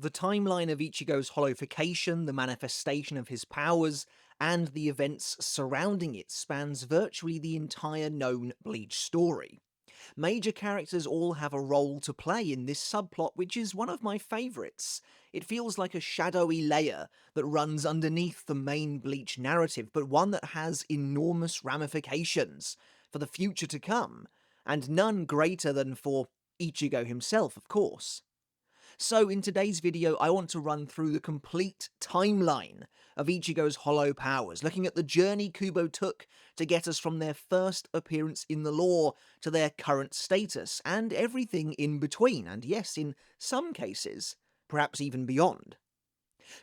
The timeline of Ichigo's holification, the manifestation of his powers, and the events surrounding it spans virtually the entire known Bleach story. Major characters all have a role to play in this subplot, which is one of my favourites. It feels like a shadowy layer that runs underneath the main Bleach narrative, but one that has enormous ramifications for the future to come, and none greater than for Ichigo himself, of course. So in today's video, I want to run through the complete timeline of Ichigo's hollow powers, looking at the journey Kubo took to get us from their first appearance in the lore to their current status, and everything in between, and yes, in some cases, perhaps even beyond.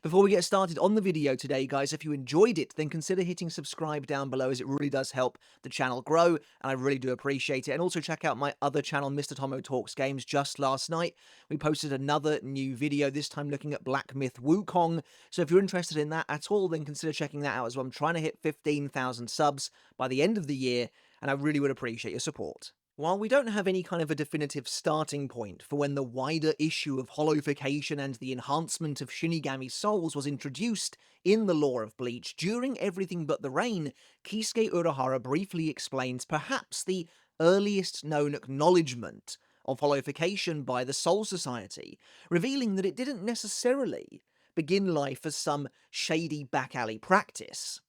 Before we get started on the video today, guys, if you enjoyed it, then consider hitting subscribe down below, as it really does help the channel grow, and I really do appreciate it. And also check out my other channel, Mr. Tomo Talks Games. Just last night, we posted another new video, this time looking at Black Myth Wukong. So if you're interested in that at all, then consider checking that out as well. I'm trying to hit 15,000 subs by the end of the year, and I really would appreciate your support. While we don't have any kind of a definitive starting point for when the wider issue of holification and the enhancement of Shinigami souls was introduced in the lore of Bleach, during Everything But the Rain, Kisuke Urahara briefly explains perhaps the earliest known acknowledgement of holification by the Soul Society, revealing that it didn't necessarily begin life as some shady back-alley practice.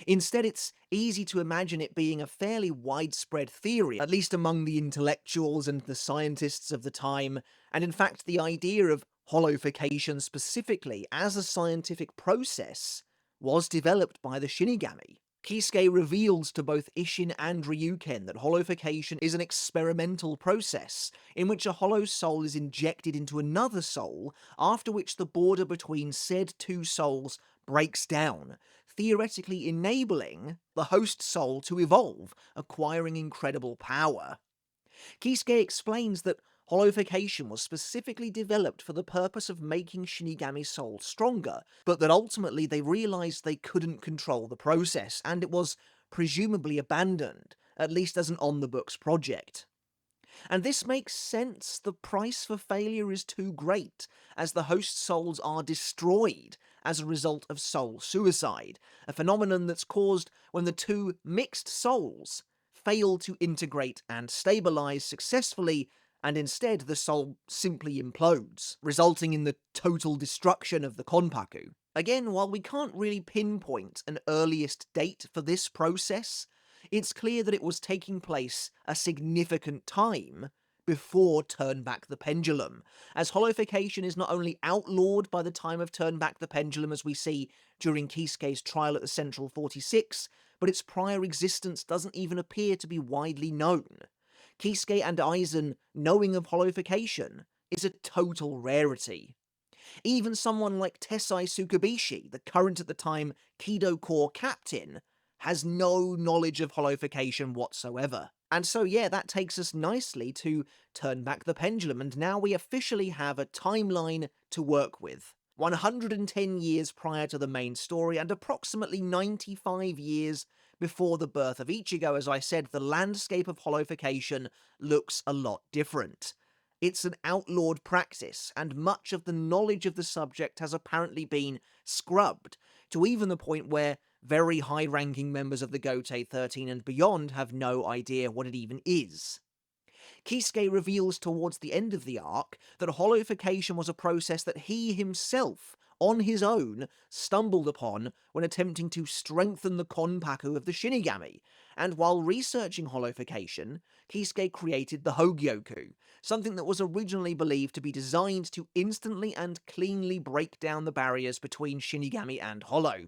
Instead, it's easy to imagine it being a fairly widespread theory, at least among the intellectuals and the scientists of the time, and in fact the idea of holification specifically as a scientific process was developed by the Shinigami. Kisuke reveals to both Isshin and Ryuken that holification is an experimental process in which a hollow soul is injected into another soul, after which the border between said two souls breaks down, theoretically enabling the host soul to evolve, acquiring incredible power. Kisuke explains that holification was specifically developed for the purpose of making Shinigami souls stronger, but that ultimately they realized they couldn't control the process, and it was presumably abandoned, at least as an on-the-books project. And this makes sense. The price for failure is too great, as the host souls are destroyed as a result of soul suicide, a phenomenon that's caused when the two mixed souls fail to integrate and stabilize successfully, and instead the soul simply implodes, resulting in the total destruction of the Konpaku. Again, while we can't really pinpoint an earliest date for this process, it's clear that it was taking place a significant time before Turn Back the Pendulum, as holification is not only outlawed by the time of Turn Back the Pendulum as we see during Kisuke's trial at the Central 46, but its prior existence doesn't even appear to be widely known. Kisuke and Aizen knowing of holification is a total rarity. Even someone like Tessai Tsukubishi, the current at the time Kido Corps captain, has no knowledge of holification whatsoever. And so yeah, that takes us nicely to Turn Back the Pendulum, and now we officially have a timeline to work with. 110 years prior to the main story, and approximately 95 years before the birth of Ichigo. As I said, the landscape of holification looks a lot different. It's an outlawed practice, and much of the knowledge of the subject has apparently been scrubbed, to even the point where very high-ranking members of the Gotei 13 and beyond have no idea what it even is. Kisuke reveals towards the end of the arc that holification was a process that he himself, on his own, stumbled upon when attempting to strengthen the Konpaku of the Shinigami, and while researching holification, Kisuke created the Hogyoku, something that was originally believed to be designed to instantly and cleanly break down the barriers between Shinigami and Hollow.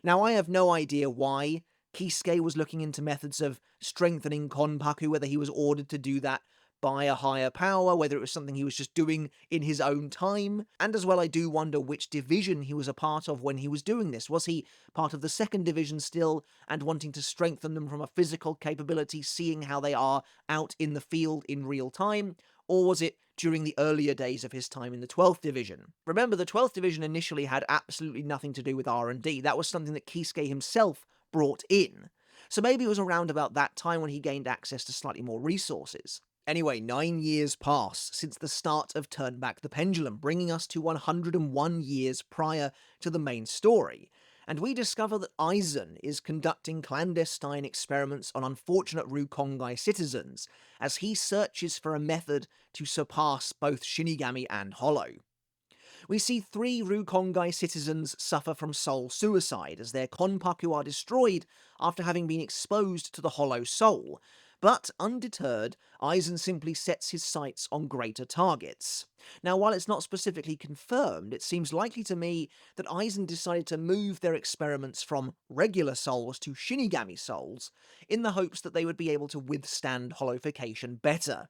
Now, I have no idea why Kisuke was looking into methods of strengthening Konpaku, whether he was ordered to do that by a higher power, whether it was something he was just doing in his own time, and as well I do wonder which division he was a part of when he was doing this. Was he part of the second division still, and wanting to strengthen them from a physical capability, seeing how they are out in the field in real time, or was it during the earlier days of his time in the 12th Division? Remember, the 12th Division initially had absolutely nothing to do with R&D. That was something that Kisuke himself brought in. So maybe it was around about that time when he gained access to slightly more resources. Anyway, 9 years pass since the start of Turn Back the Pendulum, bringing us to 101 years prior to the main story, and we discover that Aizen is conducting clandestine experiments on unfortunate Rukongai citizens as he searches for a method to surpass both Shinigami and Hollow. We see 3 Rukongai citizens suffer from soul suicide as their Konpaku are destroyed after having been exposed to the Hollow Soul, but undeterred, Aizen simply sets his sights on greater targets. Now, while it's not specifically confirmed, it seems likely to me that Aizen decided to move their experiments from regular souls to Shinigami souls in the hopes that they would be able to withstand holification better.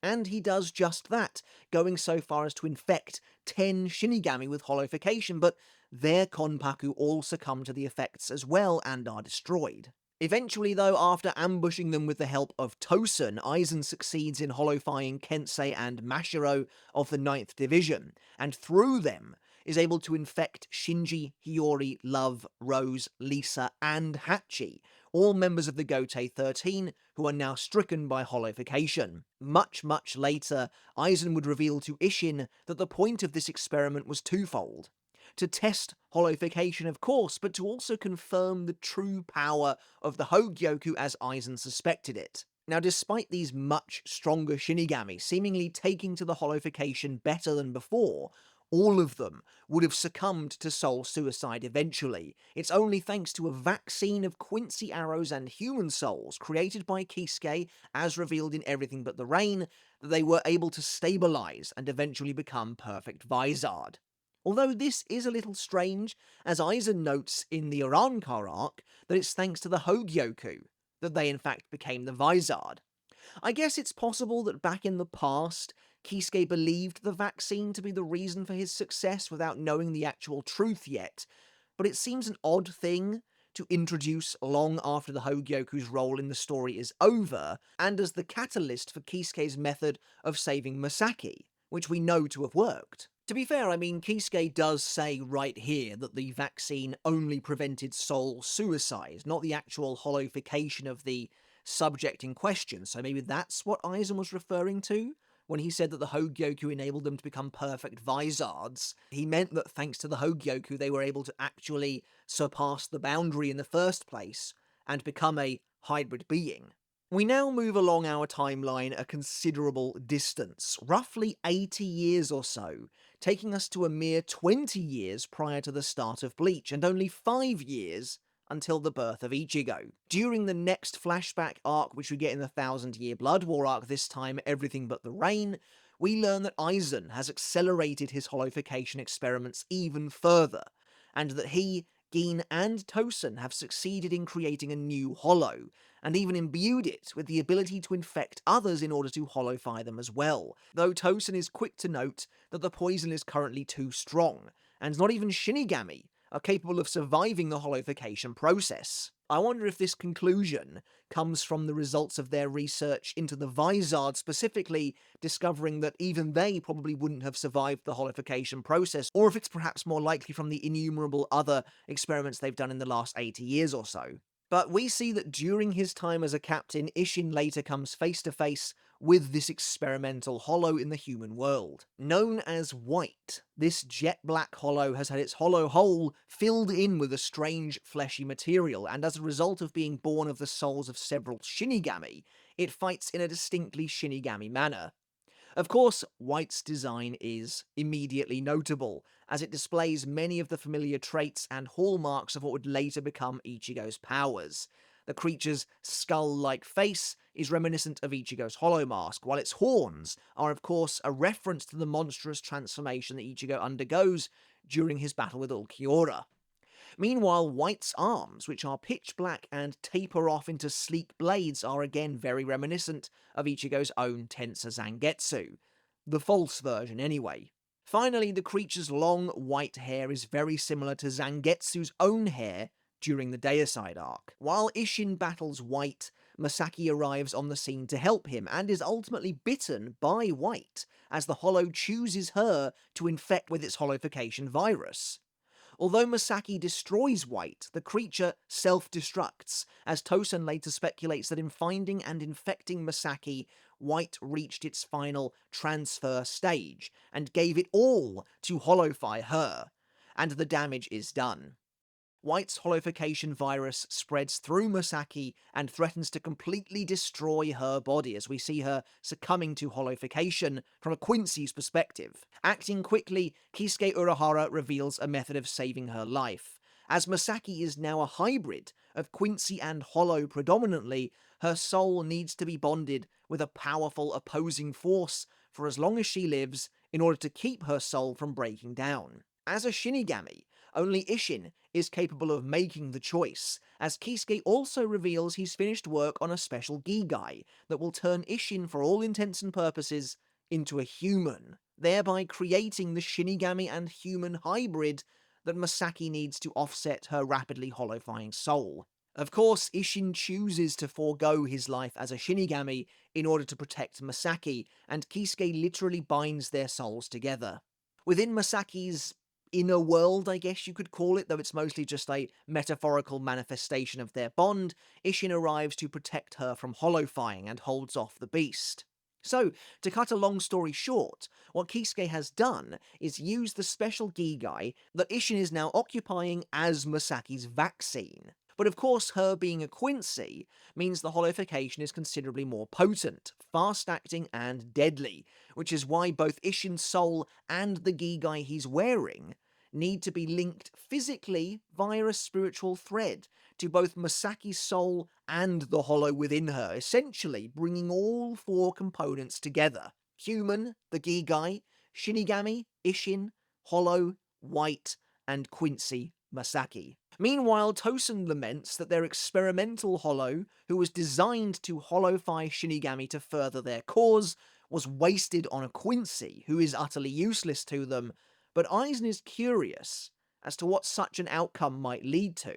And he does just that, going so far as to infect 10 Shinigami with holification, but their Konpaku all succumb to the effects as well and are destroyed. Eventually, though, after ambushing them with the help of Tosen, Aizen succeeds in holofying Kensei and Mashiro of the 9th Division, and through them is able to infect Shinji, Hiyori, Love, Rose, Lisa, and Hachi, all members of the Gotei 13, who are now stricken by holification. Much later, Aizen would reveal to Isshin that the point of this experiment was twofold. To test holification, of course, but to also confirm the true power of the Hogyoku as Aizen suspected it. Now, despite these much stronger Shinigami seemingly taking to the holification better than before, all of them would have succumbed to soul suicide eventually. It's only thanks to a vaccine of Quincy arrows and human souls created by Kisuke, as revealed in Everything But the Rain, that they were able to stabilize and eventually become perfect Visard. Although this is a little strange, as Aizen notes in the Arankar arc that it's thanks to the Hogyoku that they in fact became the Visard. I guess it's possible that back in the past, Kisuke believed the vaccine to be the reason for his success without knowing the actual truth yet, but it seems an odd thing to introduce long after the Hogyoku's role in the story is over, and as the catalyst for Kisuke's method of saving Masaki, which we know to have worked. To be fair, I mean, Kisuke does say right here that the vaccine only prevented soul suicide, not the actual holification of the subject in question, so maybe that's what Aizen was referring to when he said that the Hogyoku enabled them to become perfect Visards. He meant that thanks to the Hogyoku they were able to actually surpass the boundary in the first place and become a hybrid being. We now move along our timeline a considerable distance, roughly 80 years or so, taking us to a mere 20 years prior to the start of Bleach, and only 5 years until the birth of Ichigo. During the next flashback arc, which we get in the 1000-year Blood War arc, this time Everything But the Rain, we learn that Aizen has accelerated his holification experiments even further, and that he, Gin, and Tosen have succeeded in creating a new hollow, and even imbued it with the ability to infect others in order to holofy them as well, though Tosen is quick to note that the poison is currently too strong, and not even Shinigami are capable of surviving the holification process. I wonder if this conclusion comes from the results of their research into the Visard, specifically discovering that even they probably wouldn't have survived the holification process, or if it's perhaps more likely from the innumerable other experiments they've done in the last 80 years or so. But we see that during his time as a captain, Isshin later comes face to face with this experimental hollow in the human world. Known as White, this jet black hollow has had its hollow hole filled in with a strange fleshy material, and as a result of being born of the souls of several Shinigami, it fights in a distinctly Shinigami manner. Of course, White's design is immediately notable, as it displays many of the familiar traits and hallmarks of what would later become Ichigo's powers. The creature's skull-like face is reminiscent of Ichigo's hollow mask, while its horns are of course a reference to the monstrous transformation that Ichigo undergoes during his battle with Ulquiorra. Meanwhile, White's arms, which are pitch black and taper off into sleek blades, are again very reminiscent of Ichigo's own Tensho Zangetsu. The false version, anyway. Finally, the creature's long white hair is very similar to Zangetsu's own hair during the Deicide arc. While Isshin battles White, Masaki arrives on the scene to help him, and is ultimately bitten by White, as the Hollow chooses her to infect with its holification virus. Although Masaki destroys White, the creature self-destructs, as Tosen later speculates that in finding and infecting Masaki, White reached its final transfer stage, and gave it all to hollowfy her, and the damage is done. White's holification virus spreads through Masaki and threatens to completely destroy her body as we see her succumbing to holification from a Quincy's perspective. Acting quickly, Kisuke Urahara reveals a method of saving her life. As Masaki is now a hybrid of Quincy and Hollow predominantly, her soul needs to be bonded with a powerful opposing force for as long as she lives in order to keep her soul from breaking down. As a Shinigami, only Isshin is capable of making the choice, as Kisuke also reveals he's finished work on a special Gigai that will turn Isshin for all intents and purposes into a human, thereby creating the Shinigami and human hybrid that Masaki needs to offset her rapidly hollowfying soul. Of course, Isshin chooses to forego his life as a Shinigami in order to protect Masaki, and Kisuke literally binds their souls together. Within Masaki's inner world, I guess you could call it, though it's mostly just a metaphorical manifestation of their bond, Isshin arrives to protect her from hollowfying and holds off the beast. So, to cut a long story short, what Kisuke has done is use the special Gigai that Isshin is now occupying as Masaki's vaccine. But of course, her being a Quincy means the holification is considerably more potent, fast-acting, and deadly, which is why both Isshin's soul and the Gigai he's wearing need to be linked physically via a spiritual thread to both Masaki's soul and the hollow within her, essentially bringing all four components together. Human, the Gigai, Shinigami, Isshin, Hollow, White, and Quincy Masaki. Meanwhile, Tosen laments that their experimental hollow, who was designed to hollowfy Shinigami to further their cause, was wasted on a Quincy, who is utterly useless to them, but Aizen is curious as to what such an outcome might lead to.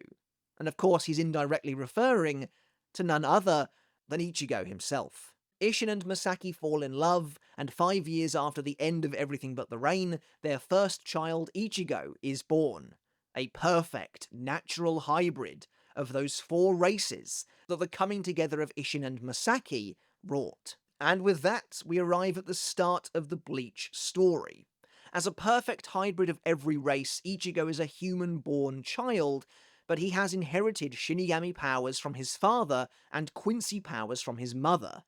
And of course, he's indirectly referring to none other than Ichigo himself. Isshin and Masaki fall in love, and 5 years after the end of Everything But the Rain, their first child, Ichigo, is born. A perfect, natural hybrid of those four races that the coming together of Isshin and Masaki wrought. And with that, we arrive at the start of the Bleach story. As a perfect hybrid of every race, Ichigo is a human-born child, but he has inherited Shinigami powers from his father and Quincy powers from his mother.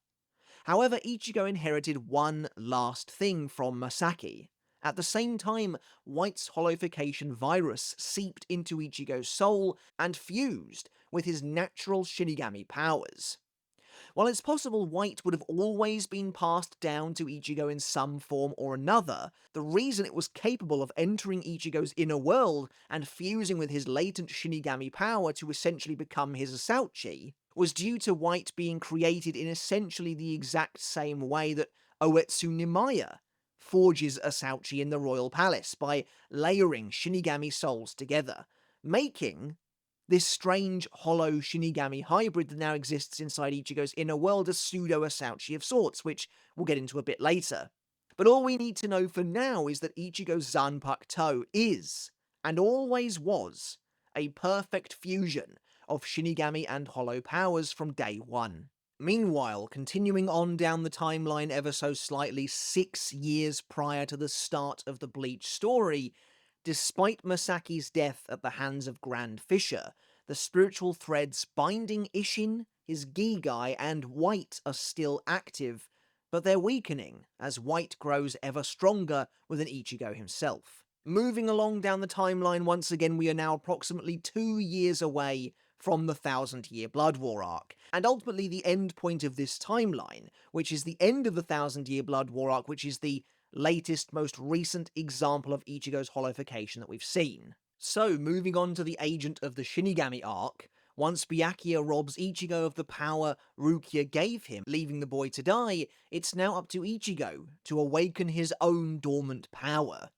However, Ichigo inherited one last thing from Masaki. At the same time, White's holification virus seeped into Ichigo's soul and fused with his natural Shinigami powers. While it's possible White would have always been passed down to Ichigo in some form or another, the reason it was capable of entering Ichigo's inner world and fusing with his latent Shinigami power to essentially become his Asauchi was due to White being created in essentially the exact same way that Oetsu Nimaya forges Asauchi in the royal palace by layering Shinigami souls together, making this strange, hollow Shinigami hybrid that now exists inside Ichigo's inner world a pseudo-Asauchi of sorts, which we'll get into a bit later. But all we need to know for now is that Ichigo's Zanpakuto is, and always was, a perfect fusion of Shinigami and hollow powers from day one. Meanwhile, continuing on down the timeline ever so slightly 6 years prior to the start of the Bleach story, despite Masaki's death at the hands of Grand Fisher, the spiritual threads binding Isshin, his Gigai, and White are still active, but they're weakening as White grows ever stronger within Ichigo himself. Moving along down the timeline once again, we are now approximately 2 years away from the 1,000-Year Blood War arc, and ultimately the end point of this timeline, which is the end of the 1,000-Year Blood War arc, which is the latest, most recent example of Ichigo's holification that we've seen. So, moving on to the Agent of the Shinigami arc, once Byakuya robs Ichigo of the power Rukia gave him, leaving the boy to die, it's now up to Ichigo to awaken his own dormant power.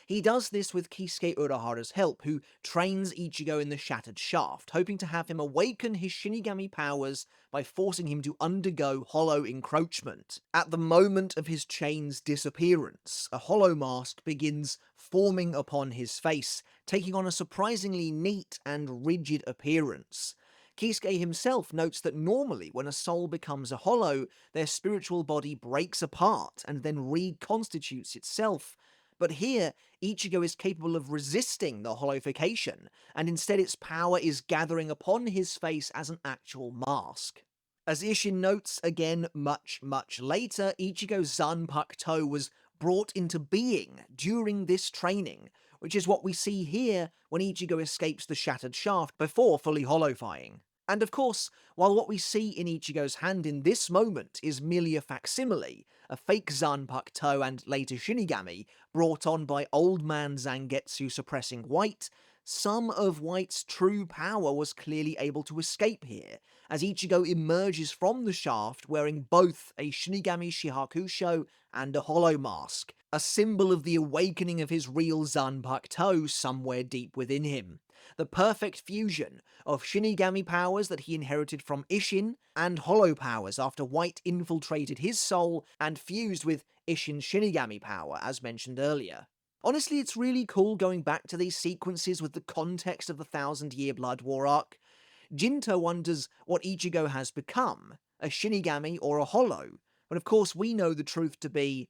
He does this with Kisuke Urahara's help, who trains Ichigo in the Shattered Shaft, hoping to have him awaken his Shinigami powers by forcing him to undergo hollow encroachment. At the moment of his chain's disappearance, a hollow mask begins forming upon his face, taking on a surprisingly neat and rigid appearance. Kisuke himself notes that normally when a soul becomes a hollow, their spiritual body breaks apart and then reconstitutes itself. But here, Ichigo is capable of resisting the holification, and instead its power is gathering upon his face as an actual mask. As Isshin notes again much later, Ichigo's Zanpakuto was brought into being during this training, which is what we see here when Ichigo escapes the shattered shaft before fully hollowfying. And of course, while what we see in Ichigo's hand in this moment is merely a facsimile, a fake Zanpakuto and later Shinigami, brought on by Old Man Zangetsu suppressing White, some of White's true power was clearly able to escape here, as Ichigo emerges from the shaft wearing both a Shinigami Shihakusho and a hollow mask, a symbol of the awakening of his real Zanpakuto somewhere deep within him. The perfect fusion of Shinigami powers that he inherited from Isshin, and hollow powers after White infiltrated his soul and fused with Isshin's Shinigami power, as mentioned earlier. Honestly, it's really cool going back to these sequences with the context of the Thousand Year Blood War arc. Jinto wonders what Ichigo has become, a Shinigami or a hollow, but of course we know the truth to be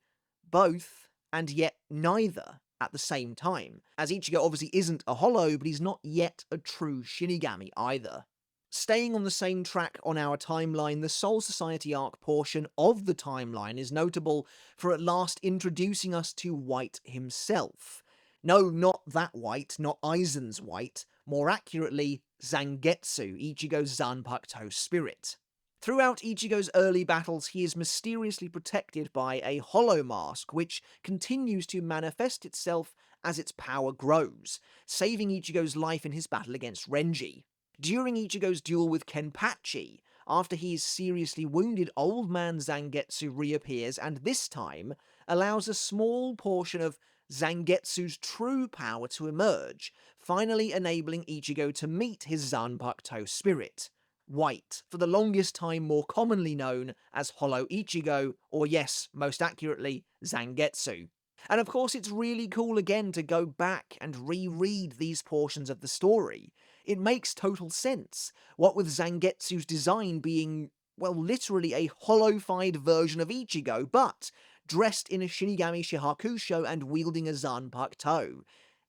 both, and yet neither at the same time, as Ichigo obviously isn't a hollow, but he's not yet a true Shinigami either. Staying on the same track on our timeline, the Soul Society arc portion of the timeline is notable for at last introducing us to White himself. No, not that White, not Aizen's White, more accurately, Zangetsu, Ichigo's Zanpakuto spirit. Throughout Ichigo's early battles, he is mysteriously protected by a hollow mask, which continues to manifest itself as its power grows, saving Ichigo's life in his battle against Renji. During Ichigo's duel with Kenpachi, after he is seriously wounded, Old Man Zangetsu reappears and this time allows a small portion of Zangetsu's true power to emerge, finally enabling Ichigo to meet his Zanpakuto spirit. White, for the longest time more commonly known as Hollow Ichigo, or yes, most accurately, Zangetsu. And of course it's really cool again to go back and reread these portions of the story. It makes total sense, what with Zangetsu's design being, well, literally a hollowified version of Ichigo, but dressed in a Shinigami Shihakusho and wielding a Zanpakuto,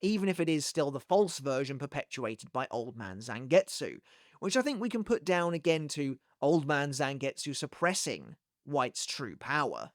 even if it is still the false version perpetuated by Old Man Zangetsu, which I think we can put down again to Old Man Zangetsu suppressing White's true power.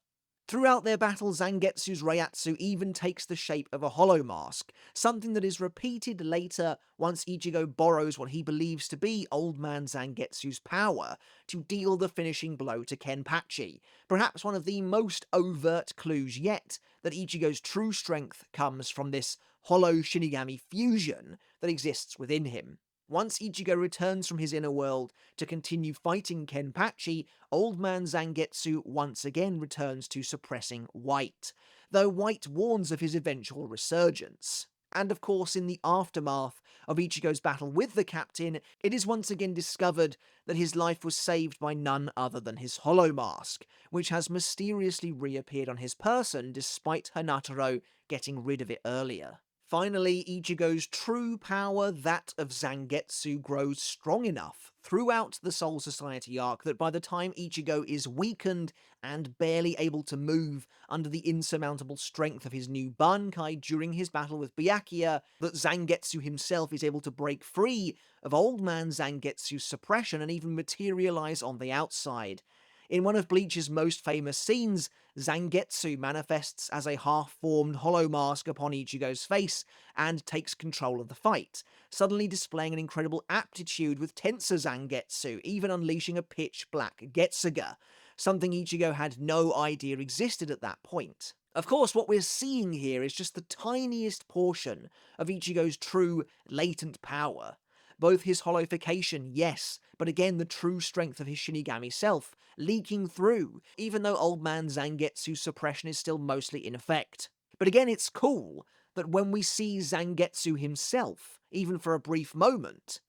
Throughout their battle, Zangetsu's Reiatsu even takes the shape of a hollow mask, something that is repeated later once Ichigo borrows what he believes to be Old Man Zangetsu's power to deal the finishing blow to Kenpachi, perhaps one of the most overt clues yet that Ichigo's true strength comes from this hollow Shinigami fusion that exists within him. Once Ichigo returns from his inner world to continue fighting Kenpachi, Old Man Zangetsu once again returns to suppressing White, though White warns of his eventual resurgence. And of course, in the aftermath of Ichigo's battle with the captain, it is once again discovered that his life was saved by none other than his hollow mask, which has mysteriously reappeared on his person despite Hanataro getting rid of it earlier. Finally, Ichigo's true power, that of Zangetsu, grows strong enough throughout the Soul Society arc that by the time Ichigo is weakened and barely able to move under the insurmountable strength of his new bankai during his battle with Byakuya, that Zangetsu himself is able to break free of Old Man Zangetsu's suppression and even materialize on the outside. In one of Bleach's most famous scenes, Zangetsu manifests as a half-formed hollow mask upon Ichigo's face and takes control of the fight, suddenly displaying an incredible aptitude with Tensho Zangetsu, even unleashing a pitch-black Getsuga, something Ichigo had no idea existed at that point. Of course, what we're seeing here is just the tiniest portion of Ichigo's true latent power. Both his holification, yes, but again the true strength of his Shinigami self, leaking through, even though Old Man Zangetsu's suppression is still mostly in effect. But again, it's cool that when we see Zangetsu himself, even for a brief moment,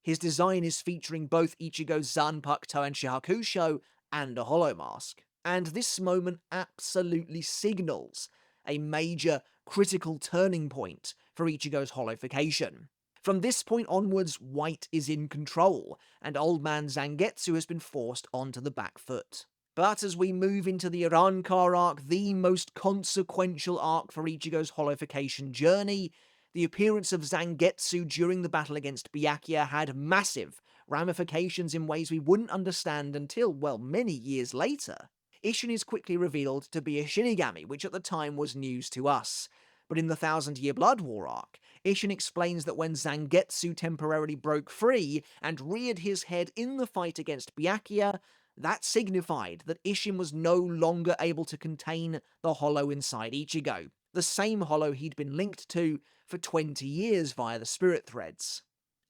his design is featuring both Ichigo's Zanpakuto and Shihakusho and a hollow mask. And this moment absolutely signals a major critical turning point for Ichigo's holification. From this point onwards, White is in control, and Old Man Zangetsu has been forced onto the back foot. But as we move into the Arrancar arc, the most consequential arc for Ichigo's holification journey, the appearance of Zangetsu during the battle against Byakuya had massive ramifications in ways we wouldn't understand until, well, many years later. Isshin is quickly revealed to be a Shinigami, which at the time was news to us. But in the Thousand Year Blood War arc, Isshin explains that when Zangetsu temporarily broke free and reared his head in the fight against Byakuya, that signified that Isshin was no longer able to contain the hollow inside Ichigo, the same hollow he'd been linked to for 20 years via the spirit threads.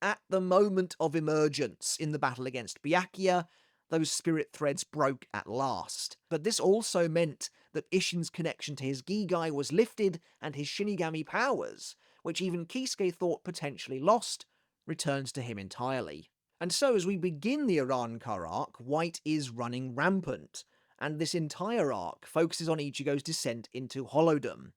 At the moment of emergence in the battle against Byakuya, those spirit threads broke at last. But this also meant that Isshin's connection to his Gigai was lifted, and his Shinigami powers, which even Kisuke thought potentially lost, returns to him entirely. And so as we begin the Arrancar arc, White is running rampant, and this entire arc focuses on Ichigo's descent into hollowdom.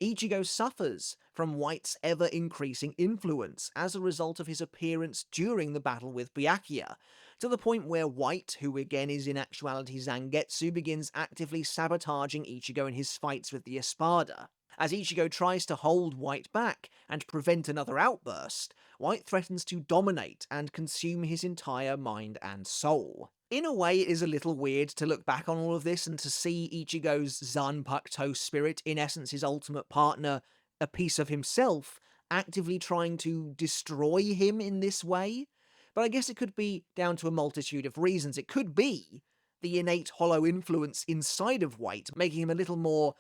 Ichigo suffers from White's ever-increasing influence as a result of his appearance during the battle with Byakuya, to the point where White, who again is in actuality Zangetsu, begins actively sabotaging Ichigo in his fights with the Espada. As Ichigo tries to hold White back and prevent another outburst, White threatens to dominate and consume his entire mind and soul. In a way, it is a little weird to look back on all of this and to see Ichigo's Zanpakuto spirit, in essence his ultimate partner, a piece of himself, actively trying to destroy him in this way. But I guess it could be down to a multitude of reasons. It could be the innate hollow influence inside of White, making him a little more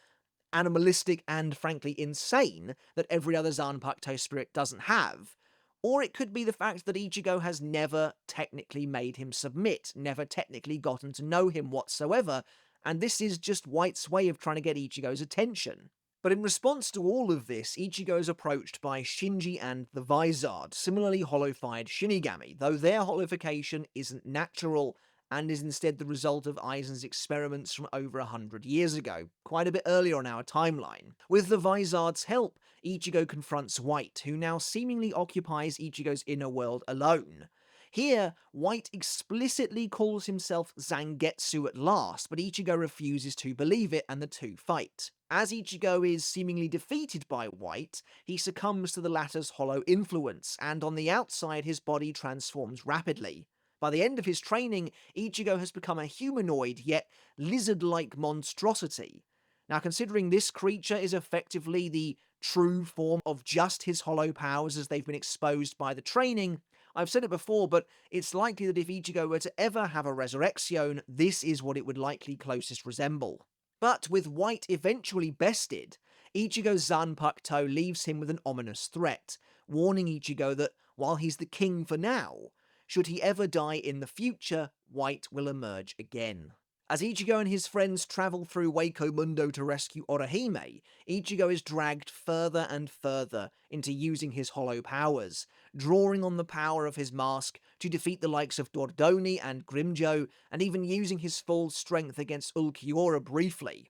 animalistic and frankly insane that every other Zanpakuto spirit doesn't have. Or it could be the fact that Ichigo has never technically made him submit, never technically gotten to know him whatsoever, and this is just White's way of trying to get Ichigo's attention. But in response to all of this, Ichigo is approached by Shinji and the Visard, similarly hollowified Shinigami, though their holification isn't natural and is instead the result of Aizen's experiments from over 100 years ago, quite a bit earlier on our timeline. With the Visard's help, Ichigo confronts White, who now seemingly occupies Ichigo's inner world alone. Here, White explicitly calls himself Zangetsu at last, but Ichigo refuses to believe it and the two fight. As Ichigo is seemingly defeated by White, he succumbs to the latter's hollow influence, and on the outside his body transforms rapidly. By the end of his training, Ichigo has become a humanoid yet lizard-like monstrosity. Now, considering this creature is effectively the true form of just his hollow powers as they've been exposed by the training, I've said it before, but it's likely that if Ichigo were to ever have a resurrection, this is what it would likely closest resemble. But with White eventually bested, Ichigo's Zanpakuto leaves him with an ominous threat, warning Ichigo that while he's the king for now, should he ever die in the future, White will emerge again. As Ichigo and his friends travel through Wako Mundo to rescue Orihime, Ichigo is dragged further and further into using his hollow powers, drawing on the power of his mask to defeat the likes of Dordoni and Grimjo, and even using his full strength against Ulquiorra briefly.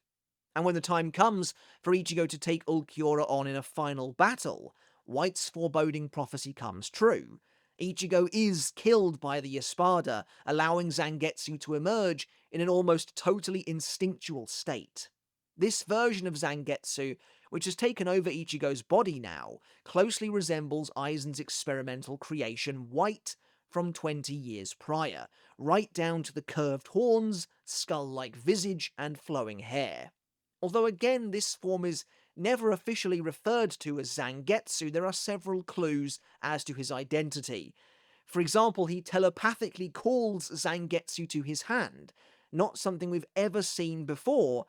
And when the time comes for Ichigo to take Ulquiorra on in a final battle, White's foreboding prophecy comes true. Ichigo is killed by the Espada, allowing Zangetsu to emerge in an almost totally instinctual state. This version of Zangetsu, which has taken over Ichigo's body now, closely resembles Aizen's experimental creation White from 20 years prior, right down to the curved horns, skull-like visage, and flowing hair. Although again this form is never officially referred to as Zangetsu, there are several clues as to his identity. For example, he telepathically calls Zangetsu to his hand, not something we've ever seen before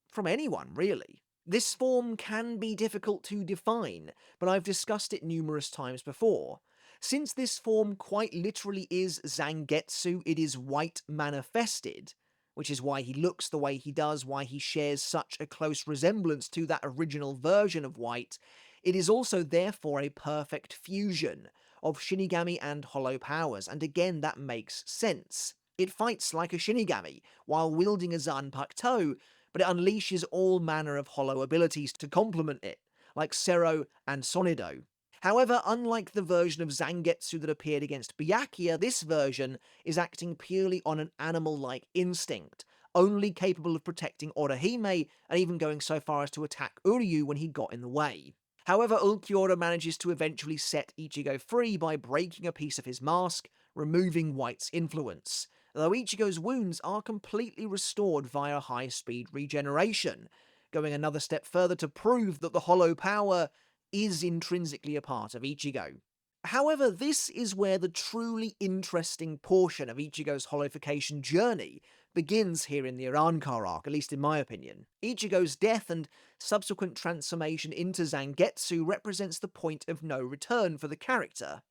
from anyone, really. This form can be difficult to define, but I've discussed it numerous times before. Since this form quite literally is Zangetsu, it is White manifested, which is why he looks the way he does, why he shares such a close resemblance to that original version of White. It is also therefore a perfect fusion of Shinigami and hollow powers, and again that makes sense. It fights like a Shinigami, while wielding a Zanpakuto, but it unleashes all manner of hollow abilities to complement it, like Sero and Sonido. However, unlike the version of Zangetsu that appeared against Byakuya, this version is acting purely on an animal-like instinct, only capable of protecting Orihime and even going so far as to attack Uryu when he got in the way. However, Ulquiorra manages to eventually set Ichigo free by breaking a piece of his mask, removing White's influence, though Ichigo's wounds are completely restored via high-speed regeneration, going another step further to prove that the hollow power is intrinsically a part of Ichigo. However, this is where the truly interesting portion of Ichigo's holification journey begins here in the Irankar arc, at least in my opinion. Ichigo's death and subsequent transformation into Zangetsu represents the point of no return for the character.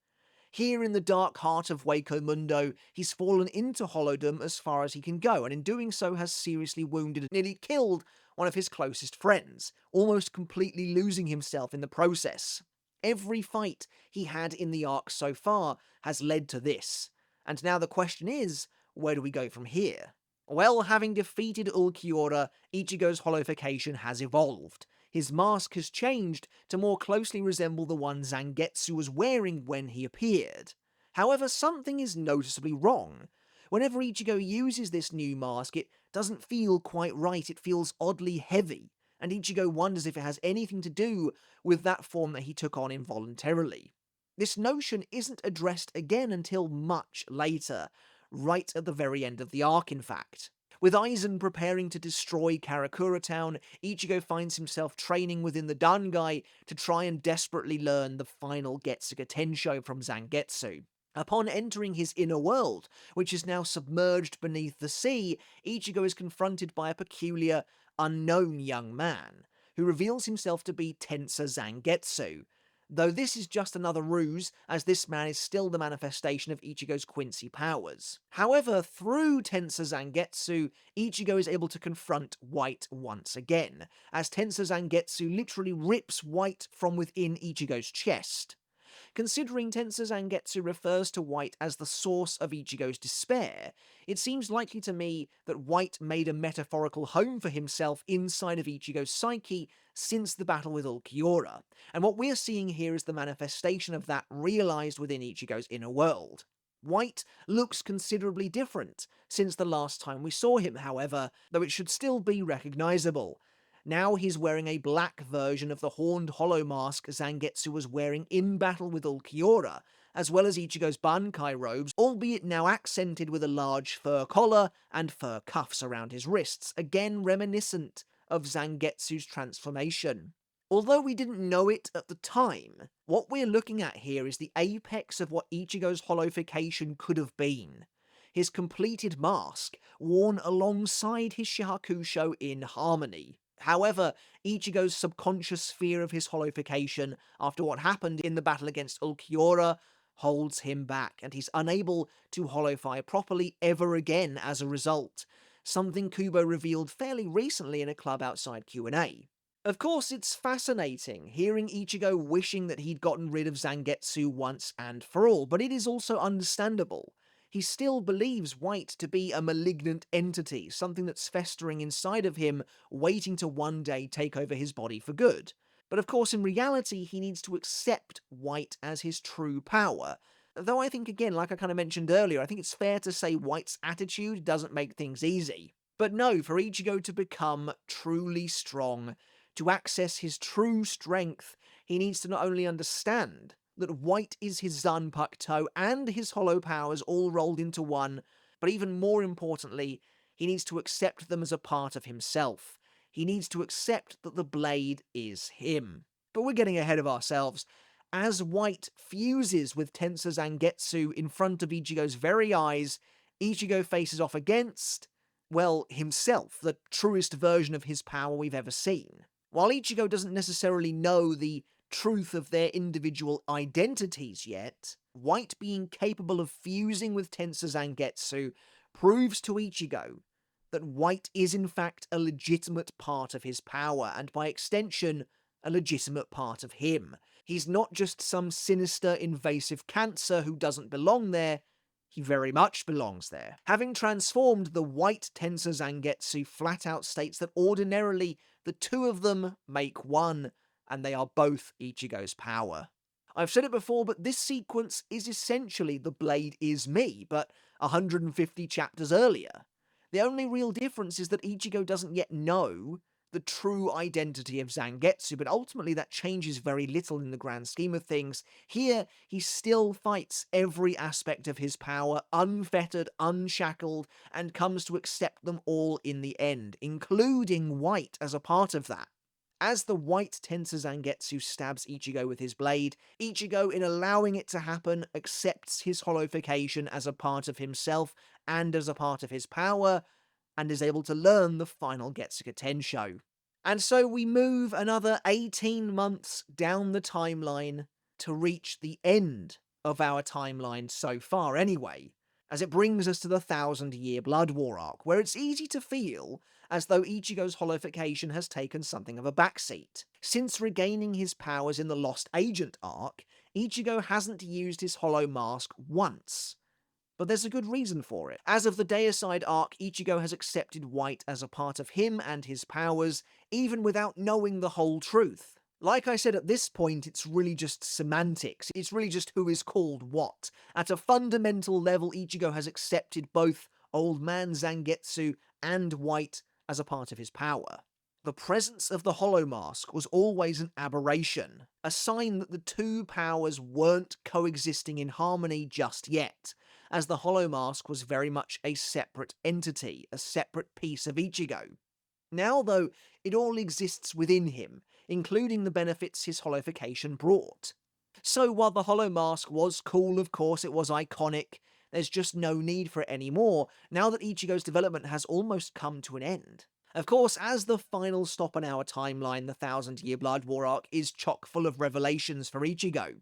Here in the dark heart of Waco Mundo, he's fallen into Hollowdom as far as he can go, and in doing so has seriously wounded and nearly killed one of his closest friends, almost completely losing himself in the process. Every fight he had in the arc so far has led to this, and now the question is, where do we go from here? Well, having defeated Ulquiorra, Ichigo's holification has evolved. His mask has changed to more closely resemble the one Zangetsu was wearing when he appeared. However, something is noticeably wrong. Whenever Ichigo uses this new mask, it doesn't feel quite right, it feels oddly heavy, and Ichigo wonders if it has anything to do with that form that he took on involuntarily. This notion isn't addressed again until much later, right at the very end of the arc in fact. With Aizen preparing to destroy Karakura Town, Ichigo finds himself training within the Dangai to try and desperately learn the final Getsuga Tensho from Zangetsu. Upon entering his inner world, which is now submerged beneath the sea, Ichigo is confronted by a peculiar, unknown young man, who reveals himself to be Tensa Zangetsu, though this is just another ruse, as this man is still the manifestation of Ichigo's Quincy powers. However, through Tensa Zangetsu, Ichigo is able to confront White once again, as Tensa Zangetsu literally rips White from within Ichigo's chest. Considering Tensa Zangetsu refers to White as the source of Ichigo's despair, it seems likely to me that White made a metaphorical home for himself inside of Ichigo's psyche since the battle with Ulquiorra, and what we're seeing here is the manifestation of that realized within Ichigo's inner world. White looks considerably different since the last time we saw him, however, though it should still be recognizable. Now he's wearing a black version of the horned hollow mask Zangetsu was wearing in battle with Ulquiorra, as well as Ichigo's bankai robes, albeit now accented with a large fur collar and fur cuffs around his wrists, again reminiscent of Zangetsu's transformation. Although we didn't know it at the time, what we're looking at here is the apex of what Ichigo's holification could have been. His completed mask, worn alongside his Shihakusho in harmony. However, Ichigo's subconscious fear of his holification after what happened in the battle against Ulquiorra holds him back, and he's unable to holofy properly ever again as a result, something Kubo revealed fairly recently in a club outside Q&A. Of course, it's fascinating hearing Ichigo wishing that he'd gotten rid of Zangetsu once and for all, but it is also understandable. He still believes White to be a malignant entity, something that's festering inside of him, waiting to one day take over his body for good. But of course, in reality, he needs to accept White as his true power. Though I think, again, like I kind of mentioned earlier, I think it's fair to say White's attitude doesn't make things easy. But no, for Ichigo to become truly strong, to access his true strength, he needs to not only understand that White is his Zanpakuto and his hollow powers all rolled into one, but even more importantly, he needs to accept them as a part of himself. He needs to accept that the blade is him. But we're getting ahead of ourselves. As White fuses with Tensa Zangetsu in front of Ichigo's very eyes, Ichigo faces off against, well, himself, the truest version of his power we've ever seen. While Ichigo doesn't necessarily know the truth of their individual identities yet, White being capable of fusing with Tensa Zangetsu proves to Ichigo that White is in fact a legitimate part of his power, and by extension, a legitimate part of him. He's not just some sinister, invasive cancer who doesn't belong there, he very much belongs there. Having transformed, the White Tensa Zangetsu flat out states that ordinarily the two of them make one, and they are both Ichigo's power. I've said it before, but this sequence is essentially The Blade Is Me, but 150 chapters earlier. The only real difference is that Ichigo doesn't yet know the true identity of Zangetsu, but ultimately that changes very little in the grand scheme of things. Here, he still fights every aspect of his power, unfettered, unshackled, and comes to accept them all in the end, including White as a part of that. As the white Tensor Zangetsu stabs Ichigo with his blade, Ichigo, in allowing it to happen, accepts his holification as a part of himself and as a part of his power, and is able to learn the final Getsuga Tensho. And so we move another 18 months down the timeline to reach the end of our timeline so far anyway, as it brings us to the 1,000-year Blood War arc, where it's easy to feel as though Ichigo's holification has taken something of a backseat. Since regaining his powers in the Lost Agent arc, Ichigo hasn't used his hollow mask once. But there's a good reason for it. As of the Deicide arc, Ichigo has accepted White as a part of him and his powers, even without knowing the whole truth. Like I said, at this point, it's really just semantics. It's really just who is called what. At a fundamental level, Ichigo has accepted both Old Man Zangetsu and White as a part of his power. The presence of the Hollow Mask was always an aberration, a sign that the two powers weren't coexisting in harmony just yet, as the Hollow Mask was very much a separate entity, a separate piece of Ichigo. Now, though, it all exists within him, including the benefits his holification brought. So while the Hollow Mask was cool, of course, it was iconic, there's just no need for it anymore, now that Ichigo's development has almost come to an end. Of course, as the final stop on our timeline, the 1,000-year Blood War arc is chock full of revelations for Ichigo.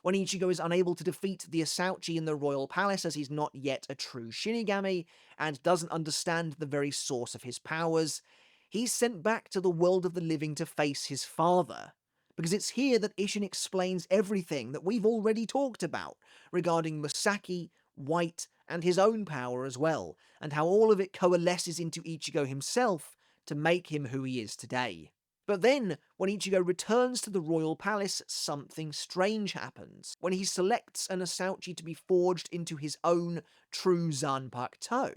When Ichigo is unable to defeat the Asauchi in the royal palace as he's not yet a true Shinigami, and doesn't understand the very source of his powers, he's sent back to the world of the living to face his father. Because it's here that Isshin explains everything that we've already talked about, regarding Musaki, White, and his own power as well, and how all of it coalesces into Ichigo himself to make him who he is today. But then, when Ichigo returns to the royal palace, something strange happens. When he selects an Asauchi to be forged into his own true Zanpakuto.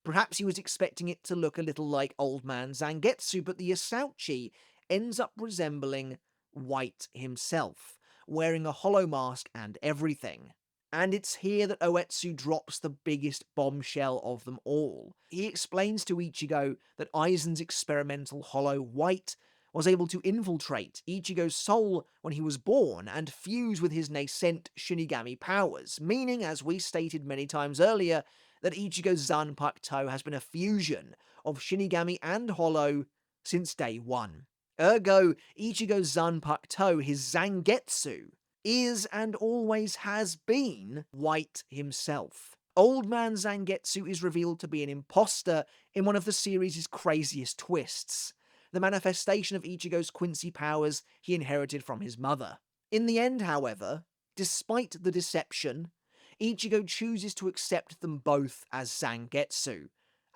Perhaps he was expecting it to look a little like Old Man Zangetsu, but the Asauchi ends up resembling White himself, wearing a hollow mask and everything. And it's here that Oetsu drops the biggest bombshell of them all. He explains to Ichigo that Aizen's experimental hollow White was able to infiltrate Ichigo's soul when he was born and fuse with his nascent Shinigami powers, meaning, as we stated many times earlier, that Ichigo's Zanpakuto has been a fusion of Shinigami and Hollow since day one. Ergo, Ichigo's Zanpakuto, his Zangetsu, is and always has been White himself. Old Man Zangetsu is revealed to be an imposter in one of the series' craziest twists, the manifestation of Ichigo's Quincy powers he inherited from his mother. In the end, however, despite the deception, Ichigo chooses to accept them both as Zangetsu,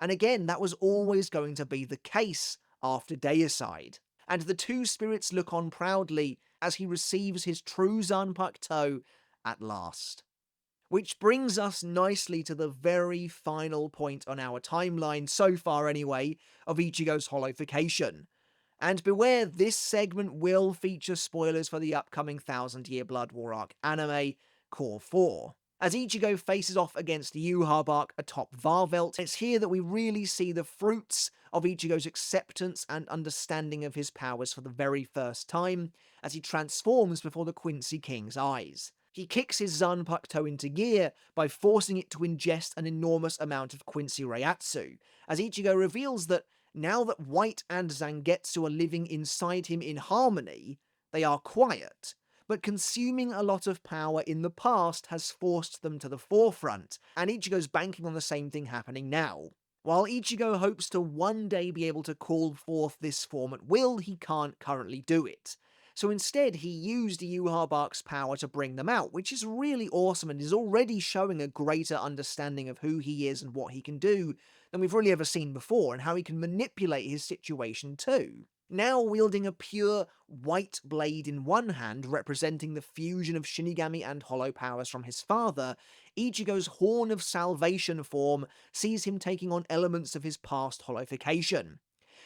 and again, that was always going to be the case after Deicide. And the two spirits look on proudly as he receives his true Zanpakuto at last. Which brings us nicely to the very final point on our timeline, so far anyway, of Ichigo's holification. And beware, this segment will feature spoilers for the upcoming 1,000-year Blood War arc anime, Core 4. As Ichigo faces off against Yhwach atop Varvelt, it's here that we really see the fruits of Ichigo's acceptance and understanding of his powers for the very first time, as he transforms before the Quincy King's eyes. He kicks his Zanpakuto into gear by forcing it to ingest an enormous amount of Quincy Reiatsu, as Ichigo reveals that now that White and Zangetsu are living inside him in harmony, they are quiet, but consuming a lot of power in the past has forced them to the forefront, and Ichigo's banking on the same thing happening now. While Ichigo hopes to one day be able to call forth this form at will, he can't currently do it. So instead, he used Yhwach's power to bring them out, which is really awesome and is already showing a greater understanding of who he is and what he can do than we've really ever seen before, and how he can manipulate his situation too. Now wielding a pure white blade in one hand, representing the fusion of Shinigami and hollow powers from his father, Ichigo's Horn of Salvation form sees him taking on elements of his past holification.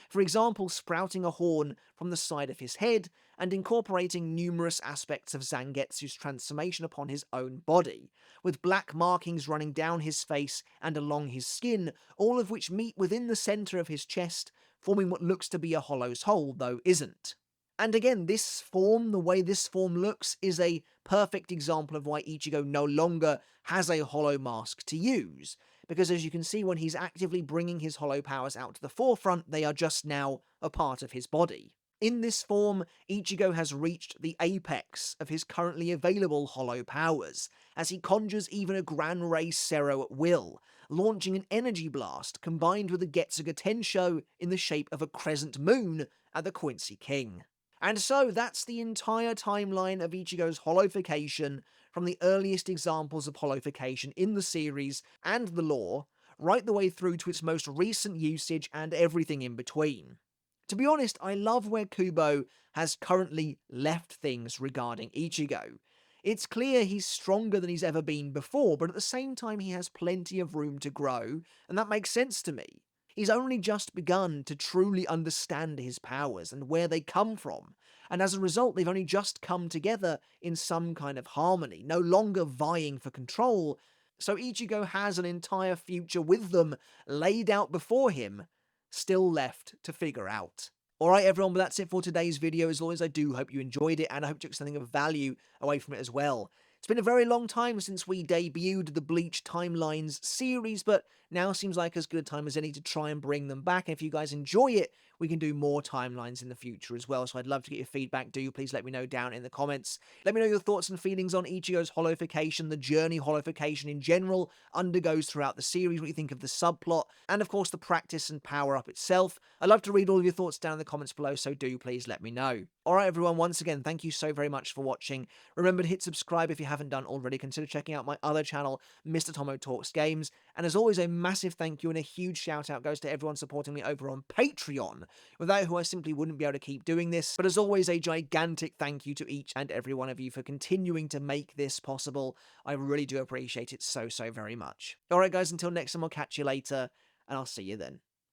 For example, sprouting a horn from the side of his head and incorporating numerous aspects of Zangetsu's transformation upon his own body, with black markings running down his face and along his skin, all of which meet within the center of his chest, forming what looks to be a hollow's hole, though isn't. And again, the way this form looks, is a perfect example of why Ichigo no longer has a hollow mask to use. Because as you can see, when he's actively bringing his hollow powers out to the forefront, they are just now a part of his body. In this form, Ichigo has reached the apex of his currently available hollow powers, as he conjures even a Gran Ray Sero at will, launching an energy blast combined with a Getsuga Tensho in the shape of a crescent moon at the Quincy King. And so that's the entire timeline of Ichigo's holification, from the earliest examples of holification in the series and the lore, right the way through to its most recent usage and everything in between. To be honest, I love where Kubo has currently left things regarding Ichigo. It's clear he's stronger than he's ever been before, but at the same time he has plenty of room to grow, and that makes sense to me. He's only just begun to truly understand his powers and where they come from, and as a result they've only just come together in some kind of harmony, no longer vying for control, so Ichigo has an entire future with them laid out before him, still left to figure out. Alright everyone, but that's it for today's video. As always, I do hope you enjoyed it, and I hope you took something of value away from it as well. It's been a very long time since we debuted the Bleach Timelines series, but now seems like as good a time as any to try and bring them back. And if you guys enjoy it, we can do more timelines in the future as well, so I'd love to get your feedback. Do please let me know down in the comments. Let me know your thoughts and feelings on Ichigo's holification, the journey holification in general undergoes throughout the series, what you think of the subplot, and of course the practice and power-up itself. I'd love to read all of your thoughts down in the comments below, so do please let me know. Alright everyone, once again, thank you so very much for watching. Remember to hit subscribe if you haven't done already. Consider checking out my other channel, Mr. Tomo Talks Games. And as always, a massive thank you and a huge shout out goes to everyone supporting me over on Patreon, without who I simply wouldn't be able to keep doing this. But as always, a gigantic thank you to each and every one of you for continuing to make this possible. I really do appreciate it so very much. Alright guys, until next time, I'll catch you later, and I'll see you then.